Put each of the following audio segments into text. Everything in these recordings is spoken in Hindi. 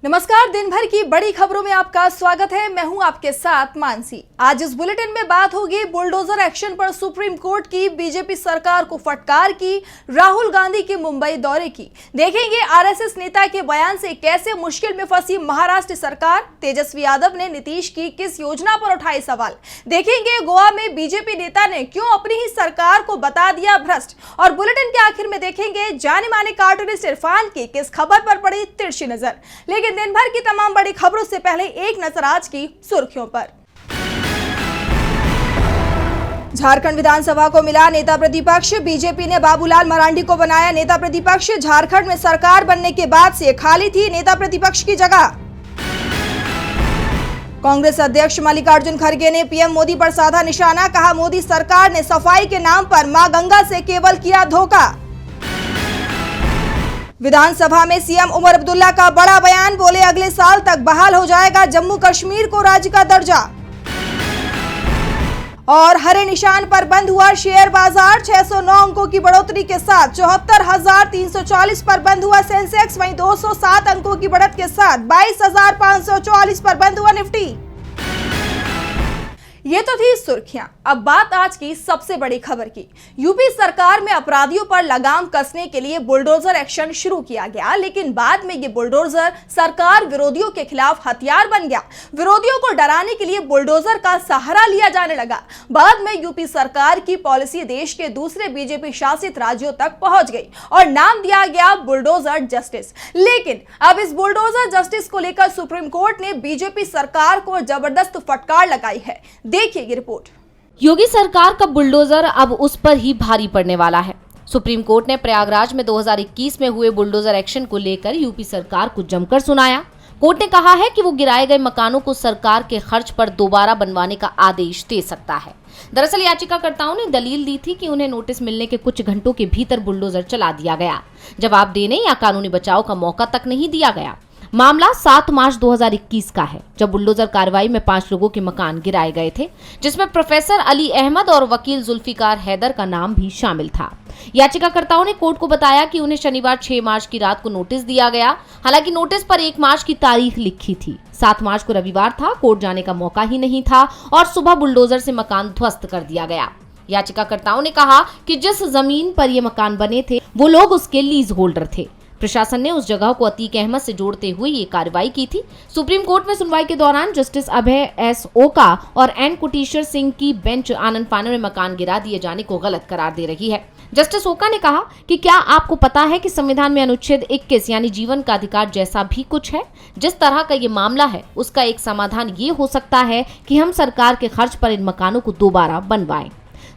नमस्कार, दिन भर की बड़ी खबरों में आपका स्वागत है। मैं हूं आपके साथ मानसी। आज इस बुलेटिन में बात होगी बुलडोजर एक्शन पर सुप्रीम कोर्ट की बीजेपी सरकार को फटकार की, राहुल गांधी के मुंबई दौरे की, देखेंगे आरएसएस नेता के बयान से कैसे मुश्किल में फंसी महाराष्ट्र सरकार, तेजस्वी यादव ने नीतीश की किस योजना पर उठाए सवाल, देखेंगे गोवा में बीजेपी नेता ने क्यों अपनी ही सरकार को बता दिया भ्रष्ट, और बुलेटिन के आखिर में देखेंगे जाने माने कार्टूनिस्ट इरफान की किस खबर पर पड़ी तिरछी नजर। लेकिन दिन भर की तमाम बड़ी खबरों से पहले एक नजर आज की सुर्खियों पर। झारखंड विधानसभा को मिला नेता प्रतिपक्ष, बीजेपी ने बाबूलाल मरांडी को बनाया नेता प्रतिपक्ष। झारखंड में सरकार बनने के बाद से खाली थी नेता प्रतिपक्ष की जगह। कांग्रेस अध्यक्ष मल्लिकार्जुन खड़गे ने पीएम मोदी पर साधा निशाना, कहा मोदी सरकार ने सफाई के नाम पर मां गंगा से केवल किया धोखा। विधानसभा में सीएम उमर अब्दुल्ला का बड़ा बयान, बोले अगले साल तक बहाल हो जाएगा जम्मू कश्मीर को राज्य का दर्जा। और हरे निशान पर बंद हुआ शेयर बाजार, 609 अंकों की बढ़ोतरी के साथ 74,340 पर बंद हुआ सेंसेक्स, वहीं 207 अंकों की बढ़त के साथ 22,544 पर बंद हुआ निफ्टी। ये तो थी सुर्खियां। अब बात आज की सबसे बड़ी खबर की। यूपी सरकार में अपराधियों पर लगाम कसने के लिए बुलडोजर एक्शन शुरू किया गया, लेकिन बाद में ये बुलडोजर सरकार विरोधियों के खिलाफ हथियार बन गया। विरोधियों को डराने के लिए बुलडोजर का सहारा लिया जाने लगा। बाद में यूपी सरकार की पॉलिसी देश के दूसरे बीजेपी शासित राज्यों तक पहुंच गई और नाम दिया गया बुलडोजर जस्टिस। लेकिन अब इस बुलडोजर जस्टिस को लेकर सुप्रीम कोर्ट ने बीजेपी सरकार को जबरदस्त फटकार लगाई है। देखिए ये रिपोर्ट। योगी सरकार का बुलडोजर अब उस पर ही भारी पड़ने वाला है। सुप्रीम कोर्ट ने प्रयागराज में 2021 में हुए बुलडोजर एक्शन को लेकर यूपी सरकार को जमकर सुनाया। कोर्ट ने कहा है कि वो गिराए गए मकानों को सरकार के खर्च पर दोबारा बनवाने का आदेश दे सकता है। दरअसल याचिकाकर्ताओं ने दलील दी थी कि उन्हें नोटिस मिलने के कुछ घंटों के भीतर बुलडोजर चला दिया गया, जवाब देने या कानूनी बचाव का मौका तक नहीं दिया गया। मामला 7 मार्च 2021 का है, जब बुलडोजर कार्रवाई में 5 लोगों के मकान गिराए गए थे, जिसमें प्रोफेसर अली अहमद और वकील जुल्फिकार हैदर का नाम भी शामिल था। याचिकाकर्ताओं ने कोर्ट को बताया कि उन्हें शनिवार 6 मार्च की रात को नोटिस दिया गया। हालांकि नोटिस पर 1 मार्च की तारीख लिखी थी। 7 मार्च को रविवार था, कोर्ट जाने का मौका ही नहीं था और सुबह बुलडोजर से मकान ध्वस्त कर दिया गया। याचिकाकर्ताओं ने कहा कि जिस जमीन पर ये मकान बने थे वो लोग उसके लीज होल्डर थे। प्रशासन ने उस जगह को अतीक अहमद से जोड़ते हुए ये कार्रवाई की थी। सुप्रीम कोर्ट में सुनवाई के दौरान जस्टिस अभय एस ओका और एन कुटीश्वर सिंह की बेंच आनंद पानन में मकान गिरा दिए जाने को गलत करार दे रही है। जस्टिस ओका ने कहा कि क्या आपको पता है कि संविधान में अनुच्छेद 21 यानी जीवन का अधिकार जैसा भी कुछ है। जिस तरह का ये मामला है उसका एक समाधान ये हो सकता है कि हम सरकार के खर्च पर इन मकानों को दोबारा बनवाएं।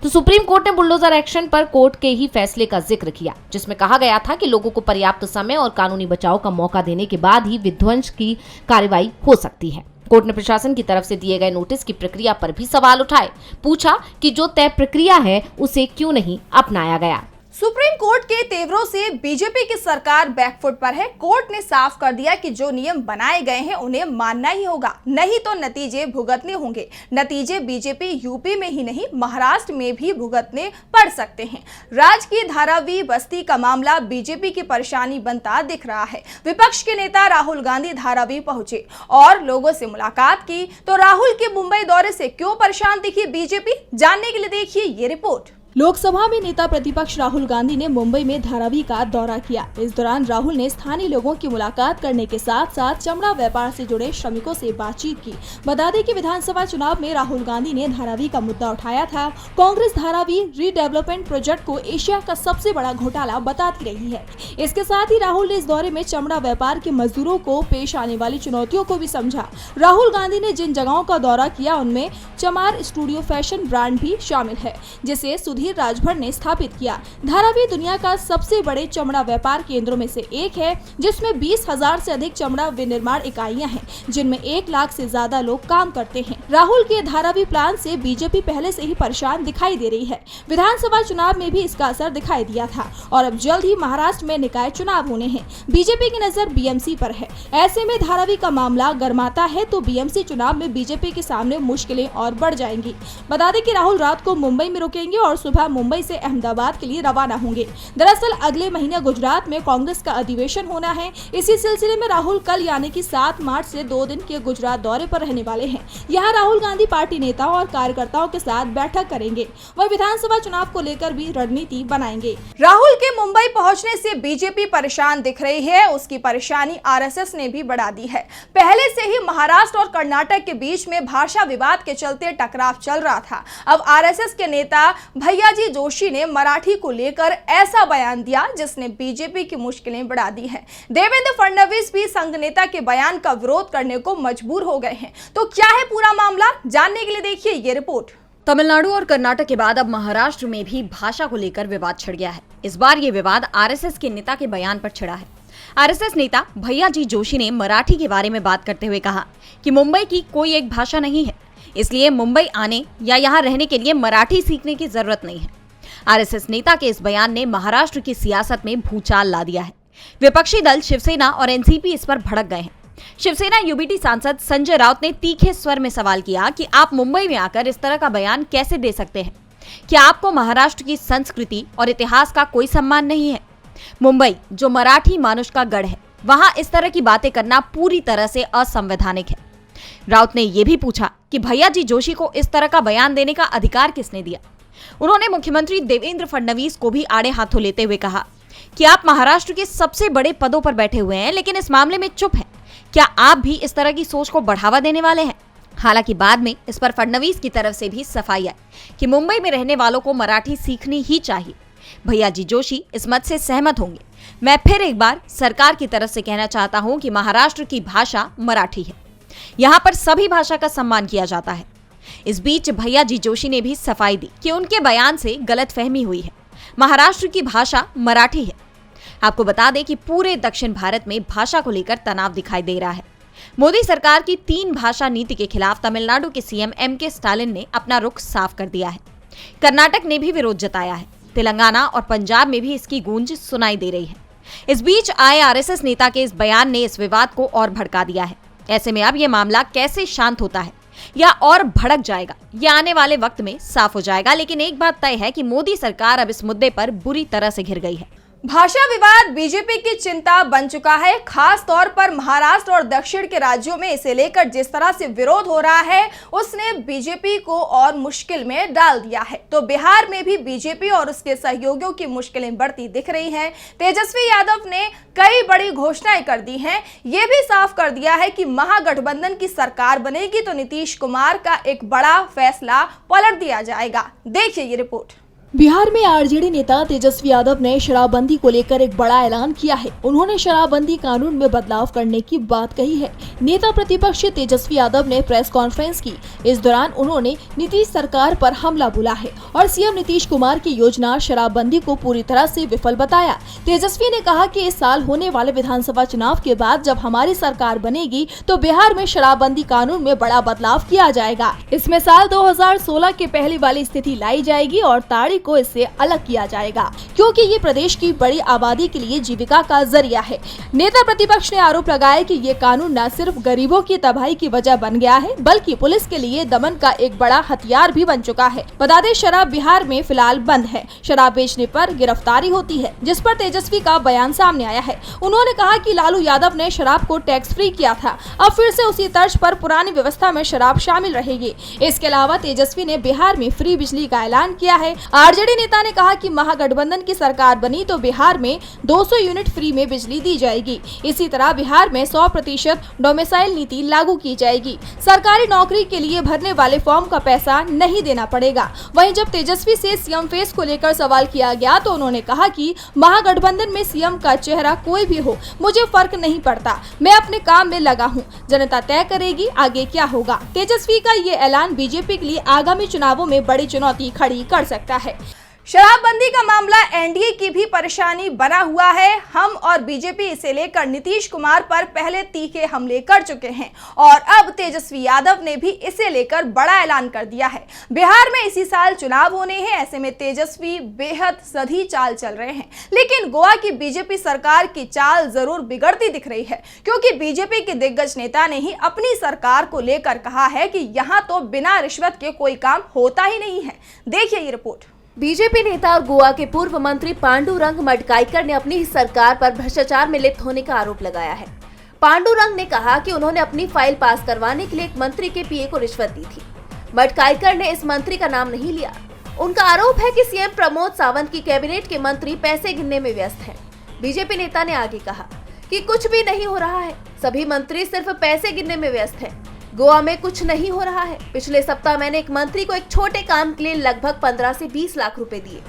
तो सुप्रीम कोर्ट ने बुलडोजर एक्शन पर कोर्ट के ही फैसले का जिक्र किया, जिसमें कहा गया था कि लोगों को पर्याप्त समय और कानूनी बचाव का मौका देने के बाद ही विध्वंस की कार्रवाई हो सकती है। कोर्ट ने प्रशासन की तरफ से दिए गए नोटिस की प्रक्रिया पर भी सवाल उठाए, पूछा कि जो तय प्रक्रिया है उसे क्यों नहीं अपनाया गया। सुप्रीम कोर्ट के तेवरों से बीजेपी की सरकार बैकफुट पर है। कोर्ट ने साफ कर दिया कि जो नियम बनाए गए हैं उन्हें मानना ही होगा, नहीं तो नतीजे भुगतने होंगे। नतीजे बीजेपी यूपी में ही नहीं महाराष्ट्र में भी भुगतने पड़ सकते हैं। राज्य की धारावी बस्ती का मामला बीजेपी की परेशानी बनता दिख रहा है। विपक्ष के नेता राहुल गांधी धारावी पहुंचे और लोगों से मुलाकात की। तो राहुल के मुंबई दौरे से क्यों परेशान दिखी बीजेपी, जानने के लिए देखिए ये रिपोर्ट। लोकसभा में नेता प्रतिपक्ष राहुल गांधी ने मुंबई में धारावी का दौरा किया। इस दौरान राहुल ने स्थानीय लोगों की मुलाकात करने के साथ साथ चमड़ा व्यापार से जुड़े श्रमिकों से बातचीत की। बता दें कि विधानसभा चुनाव में राहुल गांधी ने धारावी का मुद्दा उठाया था। कांग्रेस धारावी रीडेवलपमेंट प्रोजेक्ट को एशिया का सबसे बड़ा घोटाला बताती रही है। इसके साथ ही राहुल ने इस दौरे में चमड़ा व्यापार के मजदूरों को पेश आने वाली चुनौतियों को भी समझा। राहुल गांधी ने जिन जगहों का दौरा किया उनमें चमार स्टूडियो फैशन ब्रांड भी शामिल है, जिसे सुधीर राजभर ने स्थापित किया। धारावी दुनिया का सबसे बड़े चमड़ा व्यापार केंद्रों में से एक है, जिसमें 20,000 से अधिक चमड़ा विनिर्माण इकाइयां हैं, जिनमें 1 लाख से ज्यादा लोग काम करते हैं। राहुल के धारावी प्लान से बीजेपी पहले से ही परेशान दिखाई दे रही है। विधानसभा चुनाव में भी इसका असर दिखाई दिया था और अब जल्द ही महाराष्ट्र में निकाय चुनाव होने हैं। बीजेपी की नजर बीएमसी पर है। ऐसे में धारावी का मामला गर्माता है तो बीएमसी चुनाव में बीजेपी के सामने मुश्किलें और बढ़ जाएंगी। बता दें कि राहुल रात को मुंबई में रुकेंगे और सुबह मुंबई से अहमदाबाद के लिए रवाना होंगे। दरअसल अगले महीने गुजरात में कांग्रेस का अधिवेशन होना है। इसी सिलसिले में राहुल कल यानी कि 7 मार्च से 2 दिन के गुजरात दौरे पर रहने वाले हैं। यहाँ राहुल गांधी पार्टी नेताओं और कार्यकर्ताओं के साथ बैठक करेंगे। वह विधानसभा चुनाव को लेकर भी रणनीति बनाएंगे। राहुल के मुंबई पहुंचने से बीजेपी परेशान दिख रही है। उसकी परेशानी आरएसएस ने भी बढ़ा दी है। पहले से ही महाराष्ट्र और कर्नाटक के बीच में भाषा विवाद के चलते टकराव चल रहा था। अब आरएसएस के नेता भैयाजी जोशी ने मराठी को लेकर ऐसा बयान दिया जिसने बीजेपी की मुश्किलें बढ़ा दी हैं। देवेंद्र फडणवीस भी संघ नेता के बयान का विरोध करने को मजबूर हो गए हैं। तो क्या है पूरा मामला, जानने के लिए देखिए ये रिपोर्ट। तमिलनाडु और कर्नाटक के बाद अब महाराष्ट्र में भी भाषा को लेकर विवाद छिड़ गया है। इस बार ये विवाद आरएसएस के नेता के बयान पर छिड़ा है। आरएसएस नेता भैयाजी जोशी ने मराठी के बारे में बात करते हुए कहा कि मुंबई की कोई एक भाषा नहीं है, इसलिए मुंबई आने या यहाँ रहने के लिए मराठी सीखने की जरूरत नहीं है। आरएसएस नेता के इस बयान ने महाराष्ट्र की सियासत में भूचाल ला दिया है। विपक्षी दल शिवसेना और एनसीपी इस पर भड़क गए हैं। शिवसेना यूबीटी सांसद संजय राउत ने तीखे स्वर में सवाल किया कि आप मुंबई में आकर इस तरह का बयान कैसे दे सकते हैं? क्या आपको महाराष्ट्र की संस्कृति और इतिहास का कोई सम्मान नहीं है? मुंबई जो मराठी मानुष का गढ़ है, वहां इस तरह की बातें करना पूरी तरह से असंवैधानिक है। राउत ने यह भी पूछा कि भैयाजी जोशी को इस तरह का बयान देने का अधिकार किसने दिया? उन्होंने मुख्यमंत्री देवेंद्र फडणवीस को भी आड़े हाथों लेते हुए कहा कि आप महाराष्ट्र के सबसे बड़े पदों पर बैठे हुए हैं, लेकिन इस मामले में चुप हैं। क्या आप भी इस तरह की सोच को बढ़ावा देने वाले हैं? हालांकि बाद में इस पर फडणवीस की तरफ से भी सफाई आई कि मुंबई में रहने वालों को मराठी सीखनी ही चाहिए। भैयाजी जोशी इस मत से सहमत होंगे। मैं फिर एक बार सरकार की तरफ से कहना चाहता हूं कि महाराष्ट्र की भाषा मराठी है। यहाँ पर सभी भाषा का सम्मान किया जाता है। इस बीच भैयाजी जोशी ने भी सफाई दी कि उनके बयान से गलतफहमी हुई है। महाराष्ट्र की भाषा मराठी है। आपको बता दें कि पूरे दक्षिण भारत में भाषा को लेकर तनाव दिखाई दे रहा है। मोदी सरकार की 3 भाषा नीति के खिलाफ तमिलनाडु के सीएम एमके स्टालिन ने अपना रुख साफ कर दिया है। कर्नाटक ने भी विरोध जताया है। तेलंगाना और पंजाब में भी इसकी गूंज सुनाई दे रही है। इस बीच आए आरएसएस नेता के इस बयान ने इस विवाद को और भड़का दिया है। ऐसे में अब यह मामला कैसे शांत होता है या और भड़क जाएगा, यह आने वाले वक्त में साफ हो जाएगा। लेकिन एक बात तय है कि मोदी सरकार अब इस मुद्दे पर बुरी तरह से घिर गई है। भाषा विवाद बीजेपी की चिंता बन चुका है। खास तौर पर महाराष्ट्र और दक्षिण के राज्यों में इसे लेकर जिस तरह से विरोध हो रहा है, उसने बीजेपी को और मुश्किल में डाल दिया है। तो बिहार में भी बीजेपी और उसके सहयोगियों की मुश्किलें बढ़ती दिख रही हैं। तेजस्वी यादव ने कई बड़ी घोषणाएं कर दी हैं। यह भी साफ कर दिया है कि महागठबंधन की सरकार बनेगी तो नीतीश कुमार का एक बड़ा फैसला पलट दिया जाएगा। देखिए ये रिपोर्ट। बिहार में आरजेडी नेता तेजस्वी यादव ने शराबबंदी को लेकर एक बड़ा ऐलान किया है। उन्होंने शराबबंदी कानून में बदलाव करने की बात कही है। नेता प्रतिपक्ष तेजस्वी यादव ने प्रेस कॉन्फ्रेंस की। इस दौरान उन्होंने नीतीश सरकार पर हमला बोला है और सीएम नीतीश कुमार की योजना शराबबंदी को पूरी तरह से विफल बताया। तेजस्वी ने कहा कि इस साल होने वाले विधानसभा चुनाव के बाद जब हमारी सरकार बनेगी तो बिहार में शराबबंदी कानून में बड़ा बदलाव किया जाएगा। इसमें साल 2016 के पहले वाली स्थिति लाई जाएगी और ताड़ी को इससे अलग किया जाएगा, क्योंकि ये प्रदेश की बड़ी आबादी के लिए जीविका का जरिया है। नेता प्रतिपक्ष ने आरोप लगाया कि ये कानून न सिर्फ गरीबों की तबाही की वजह बन गया है, बल्कि पुलिस के लिए दमन का एक बड़ा हथियार भी बन चुका है। बता दें, शराब बिहार में फिलहाल बंद है। शराब बेचने पर गिरफ्तारी होती है, जिस पर तेजस्वी का बयान सामने आया है। उन्होंने कहा कि लालू यादव ने शराब को टैक्स फ्री किया था, अब फिर से उसी तर्ज पर पुरानी व्यवस्था में शराब शामिल रहेगी। इसके अलावा तेजस्वी ने बिहार में फ्री बिजली का ऐलान किया है। आरजेडी नेता ने कहा कि महागठबंधन की सरकार बनी तो बिहार में 200 यूनिट फ्री में बिजली दी जाएगी। इसी तरह बिहार में 100% डोमिसाइल नीति लागू की जाएगी। सरकारी नौकरी के लिए भरने वाले फॉर्म का पैसा नहीं देना पड़ेगा। वहीं जब तेजस्वी से सीएम फेस को लेकर सवाल किया गया तो उन्होंने कहा कि महागठबंधन में सीएम का चेहरा कोई भी हो, मुझे फर्क नहीं पड़ता, मैं अपने काम में लगा हूँ, जनता तय करेगी आगे क्या होगा। तेजस्वी का ये ऐलान बीजेपी के लिए आगामी चुनावों में बड़ी चुनौती खड़ी कर सकता है। शराबबंदी का मामला एनडीए की भी परेशानी बना हुआ है। हम और बीजेपी इसे लेकर नीतीश कुमार पर पहले तीखे हमले कर चुके हैं और अब तेजस्वी यादव ने भी इसे लेकर बड़ा ऐलान कर दिया है। बिहार में इसी साल चुनाव होने हैं, ऐसे में तेजस्वी बेहद सधी चाल चल रहे हैं। लेकिन गोवा की बीजेपी सरकार की चाल जरूर बिगड़ती दिख रही है, क्योंकि बीजेपी के दिग्गज नेता ने ही अपनी सरकार को लेकर कहा है कि यहाँ तो बिना रिश्वत के कोई काम होता ही नहीं है। देखिए ये रिपोर्ट। बीजेपी नेता और गोवा के पूर्व मंत्री पांडुरंग मडकाईकर ने अपनी ही सरकार पर भ्रष्टाचार में लिप्त होने का आरोप लगाया है। पांडुरंग ने कहा कि उन्होंने अपनी फाइल पास करवाने के लिए एक मंत्री के पीए को रिश्वत दी थी। मडकाईकर ने इस मंत्री का नाम नहीं लिया। उनका आरोप है कि सीएम प्रमोद सावंत की कैबिनेट के मंत्री पैसे गिनने में व्यस्त हैं। बीजेपी नेता ने आगे कहा कि कुछ भी नहीं हो रहा है, सभी मंत्री सिर्फ पैसे गिनने में व्यस्त हैं। गोवा में कुछ नहीं हो रहा है। पिछले सप्ताह मैंने एक मंत्री को एक छोटे काम के लिए लगभग 15 से 20 लाख रुपए दिए।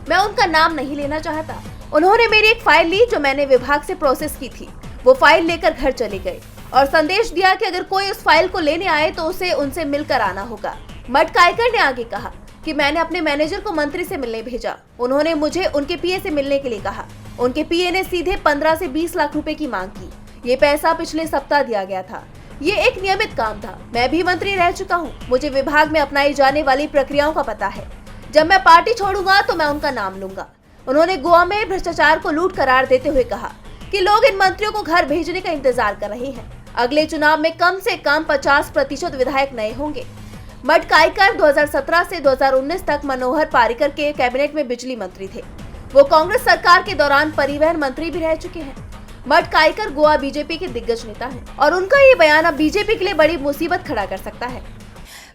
मैं उनका नाम नहीं लेना चाहता। उन्होंने मेरी एक फाइल ली जो मैंने विभाग से प्रोसेस की थी। वो फाइल लेकर घर चले गए और संदेश दिया कि अगर कोई उस फाइल को लेने आए तो उसे उनसे मिलकर आना होगा। मडकाईकर ने आगे कहा कि मैंने अपने मैनेजर को मंत्री से मिलने भेजा। उन्होंने मुझे उनके पीए से मिलने के लिए कहा। उनके पीए ने सीधे 15 से 20 लाख रुपए की मांग की। ये पैसा पिछले सप्ताह दिया गया था। ये एक नियमित काम था। मैं भी मंत्री रह चुका हूँ। मुझे विभाग में अपनाई जाने वाली प्रक्रियाओं का पता है। जब मैं पार्टी छोड़ूंगा तो मैं उनका नाम लूंगा। उन्होंने गोवा में भ्रष्टाचार को लूट करार देते हुए कहा कि लोग इन मंत्रियों को घर भेजने का इंतजार कर रहे हैं। अगले चुनाव में कम से कम 50% विधायक नए होंगे। मडकाईकर 2017 से 2019 तक मनोहर पारिकर के कैबिनेट में बिजली मंत्री थे। वो कांग्रेस सरकार के दौरान परिवहन मंत्री भी रह चुके हैं। मडकाईकर गोवा बीजेपी के दिग्गज नेता हैं और उनका ये बयान अब बीजेपी के लिए बड़ी मुसीबत खड़ा कर सकता है।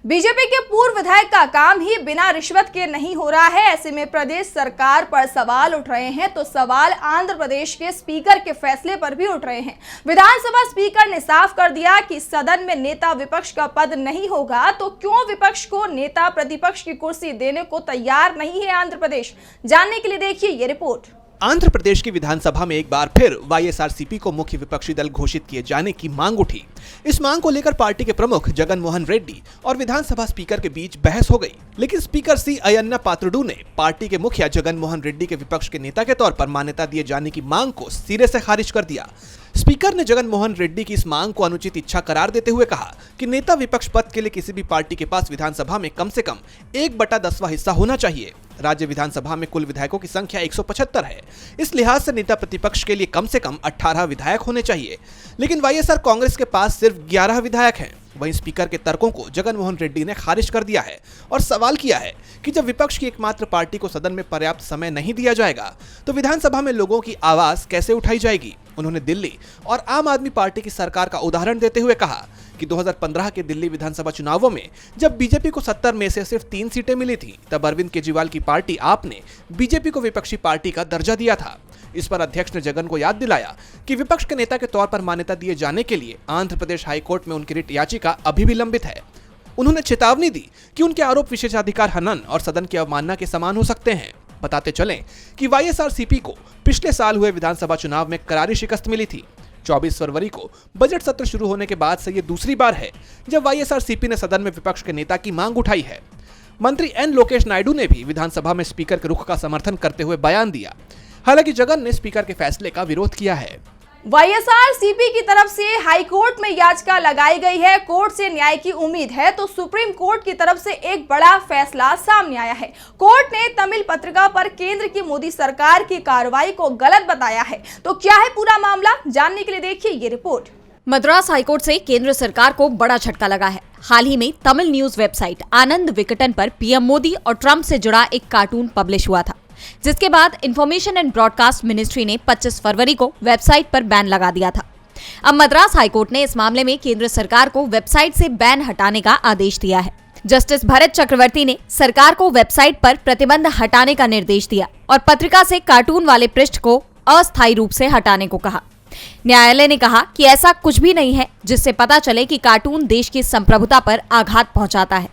बीजेपी के पूर्व विधायक का काम ही बिना रिश्वत के नहीं हो रहा है। ऐसे में प्रदेश सरकार पर सवाल उठ रहे हैं तो सवाल आंध्र प्रदेश के स्पीकर के फैसले पर भी उठ रहे हैं। विधानसभा स्पीकर ने साफ कर दिया कि सदन में नेता विपक्ष का पद नहीं होगा, तो क्यों विपक्ष को नेता प्रतिपक्ष की कुर्सी देने को तैयार नहीं है आंध्र प्रदेश? जानने के लिए देखिए ये रिपोर्ट। आंध्र प्रदेश की विधानसभा में एक बार फिर वाईएसआरसीपी को मुख्य विपक्षी दल घोषित किए जाने की मांग उठी। इस मांग को लेकर पार्टी के प्रमुख जगन मोहन रेड्डी और विधानसभा स्पीकर के बीच बहस हो गई, लेकिन स्पीकर सी अयन्ना पात्रुडू ने पार्टी के मुखिया जगन मोहन रेड्डी के विपक्ष के नेता के तौर पर मान्यता दिए जाने की मांग को सिरे से खारिज कर दिया। स्पीकर ने जगन मोहन रेड्डी की इस मांग को अनुचित इच्छा करार देते हुए कहा कि नेता विपक्ष पद के लिए किसी भी पार्टी के पास विधानसभा में कम से कम 1/10वां हिस्सा होना चाहिए। राज्य विधानसभा में कुल विधायकों की संख्या 175 है। इस लिहाज से नेता प्रतिपक्ष के लिए कम से कम 18 विधायक होने चाहिए, लेकिन वाईएसआर कांग्रेस के पास सिर्फ 11 विधायक हैं। वहीं स्पीकर के तर्कों को जगन मोहन रेड्डी ने खारिज कर दिया है और सवाल किया है कि जब विपक्ष की एकमात्र पार्टी को सदन में पर्याप्त समय नहीं दिया जाएगा तो विधानसभा में लोगों की आवाज कैसे उठाई जाएगी। उन्होंने दिल्ली और आम आदमी पार्टी की सरकार का उदाहरण देते हुए कहा कि 2015 के दिल्ली विधानसभा चुनावों में जब बीजेपी को 70 में से सिर्फ 3 सीटें मिली थी, तब अरविंद केजरीवाल की पार्टी आप ने बीजेपी को विपक्षी पार्टी का दर्जा दिया था। इस पर अध्यक्ष ने जगन को याद दिलाया कि विपक्ष के नेता के तौर पर मान्यता दिए जाने के लिए आंध्र प्रदेश हाईकोर्ट में उनकी रिट याचिका अभी भी लंबित है। उन्होंने चेतावनी दी कि उनके आरोप विशेषाधिकार हनन और सदन की अवमानना के समान हो सकते हैं। बताते चलें कि वाईएसआरसीपी को पिछले साल हुए विधानसभा चुनाव में करारी शिकस्त मिली थी। 24 फरवरी को बजट सत्र शुरू होने के बाद से ये दूसरी बार है जब वाईएसआरसीपी ने सदन में विपक्ष के नेता की मांग उठाई है। मंत्री एन लोकेश नायडू ने भी विधानसभा में स्पीकर के रुख का समर्थन करते हुए बयान दिया। हालांकि जगन ने स्पीकर के फैसले का विरोध किया है। वाईएसआरसीपी की तरफ से हाईकोर्ट में याचिका लगाई गई है। कोर्ट से न्याय की उम्मीद है तो सुप्रीम कोर्ट की तरफ से एक बड़ा फैसला सामने आया है। कोर्ट ने तमिल पत्रिका पर केंद्र की मोदी सरकार की कार्रवाई को गलत बताया है। तो क्या है पूरा मामला? जानने के लिए देखिए ये रिपोर्ट। मद्रास हाईकोर्ट से केंद्र सरकार को बड़ा झटका लगा है। हाल ही में तमिल न्यूज वेबसाइट आनंद विकटन पर पीएम मोदी और ट्रंप से जुड़ा एक कार्टून पब्लिश हुआ था, जिसके बाद इंफॉर्मेशन एंड ब्रॉडकास्ट मिनिस्ट्री ने 25 फरवरी को वेबसाइट पर बैन लगा दिया था। अब मद्रास हाईकोर्ट ने इस मामले में केंद्र सरकार को वेबसाइट से बैन हटाने का आदेश दिया है। जस्टिस भरत चक्रवर्ती ने सरकार को वेबसाइट पर प्रतिबंध हटाने का निर्देश दिया और पत्रिका से कार्टून वाले पृष्ठ को अस्थायी रूप से हटाने को कहा। न्यायालय ने कहा कि ऐसा कुछ भी नहीं है जिससे पता चले कि कार्टून देश की संप्रभुता पर आघात पहुंचाता है।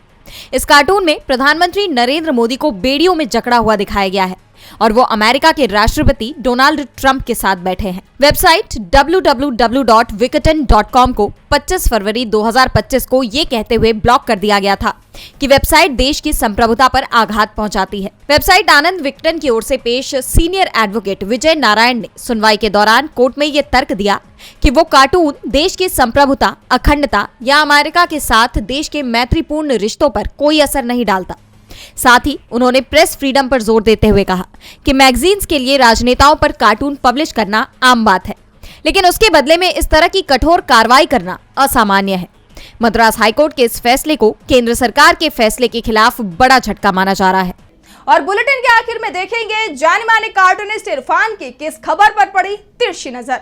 इस कार्टून में प्रधानमंत्री नरेंद्र मोदी को बेड़ियों में जकड़ा हुआ दिखाया गया है और वो अमेरिका के राष्ट्रपति डोनाल्ड ट्रंप के साथ बैठे हैं। वेबसाइट www.vikatan.com को 25 फरवरी 2025 को ये कहते हुए ब्लॉक कर दिया गया था कि वेबसाइट देश की संप्रभुता पर आघात पहुंचाती है। वेबसाइट आनंद विकटन की ओर से पेश सीनियर एडवोकेट विजय नारायण ने सुनवाई के दौरान कोर्ट में ये तर्क दिया कि वो कार्टून देश की संप्रभुता, अखंडता या अमेरिका के साथ देश के मैत्रीपूर्ण रिश्तों पर कोई असर नहीं डालता। साथ ही उन्होंने प्रेस फ्रीडम पर जोर देते हुए कहा कि मैगजीन्स के लिए राजनेताओं पर कार्टून पब्लिश करना आम बात है, लेकिन उसके बदले में इस तरह की कठोर कार्रवाई करना असामान्य है। मद्रास हाईकोर्ट के इस फैसले को केंद्र सरकार के फैसले के खिलाफ बड़ा झटका माना जा रहा है। और बुलेटिन के आखिर में देखेंगे जाने माने कार्टूनिस्ट इरफान की किस खबर पर पड़ी तिरछी नजर।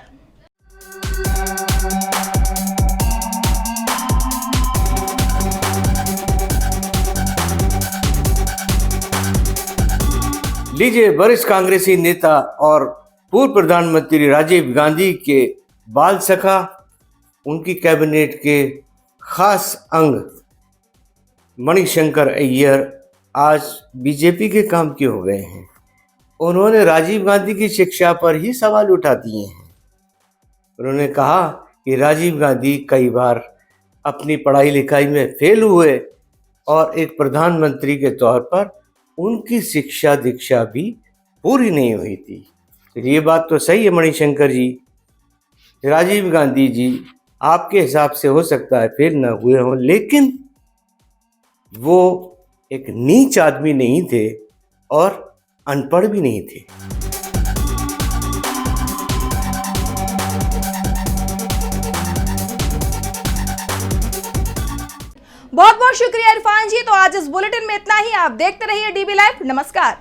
लीजिए, वरिष्ठ कांग्रेसी नेता और पूर्व प्रधानमंत्री राजीव गांधी के बाल सखा, उनकी कैबिनेट के खास अंग मणिशंकर अय्यर आज बीजेपी के काम के हो गए हैं। उन्होंने राजीव गांधी की शिक्षा पर ही सवाल उठा दिए हैं। उन्होंने कहा कि राजीव गांधी कई बार अपनी पढ़ाई लिखाई में फेल हुए और एक प्रधानमंत्री के तौर पर उनकी शिक्षा दीक्षा भी पूरी नहीं हुई थी। ये बात तो सही है मणिशंकर जी, राजीव गांधी जी आपके हिसाब से हो सकता है फेल ना हुए हों, लेकिन वो एक नीच आदमी नहीं थे और अनपढ़ भी नहीं थे। बहुत बहुत शुक्रिया इरफान जी। तो आज इस बुलेटिन में इतना ही। आप देखते रहिए डीबी लाइव। नमस्कार।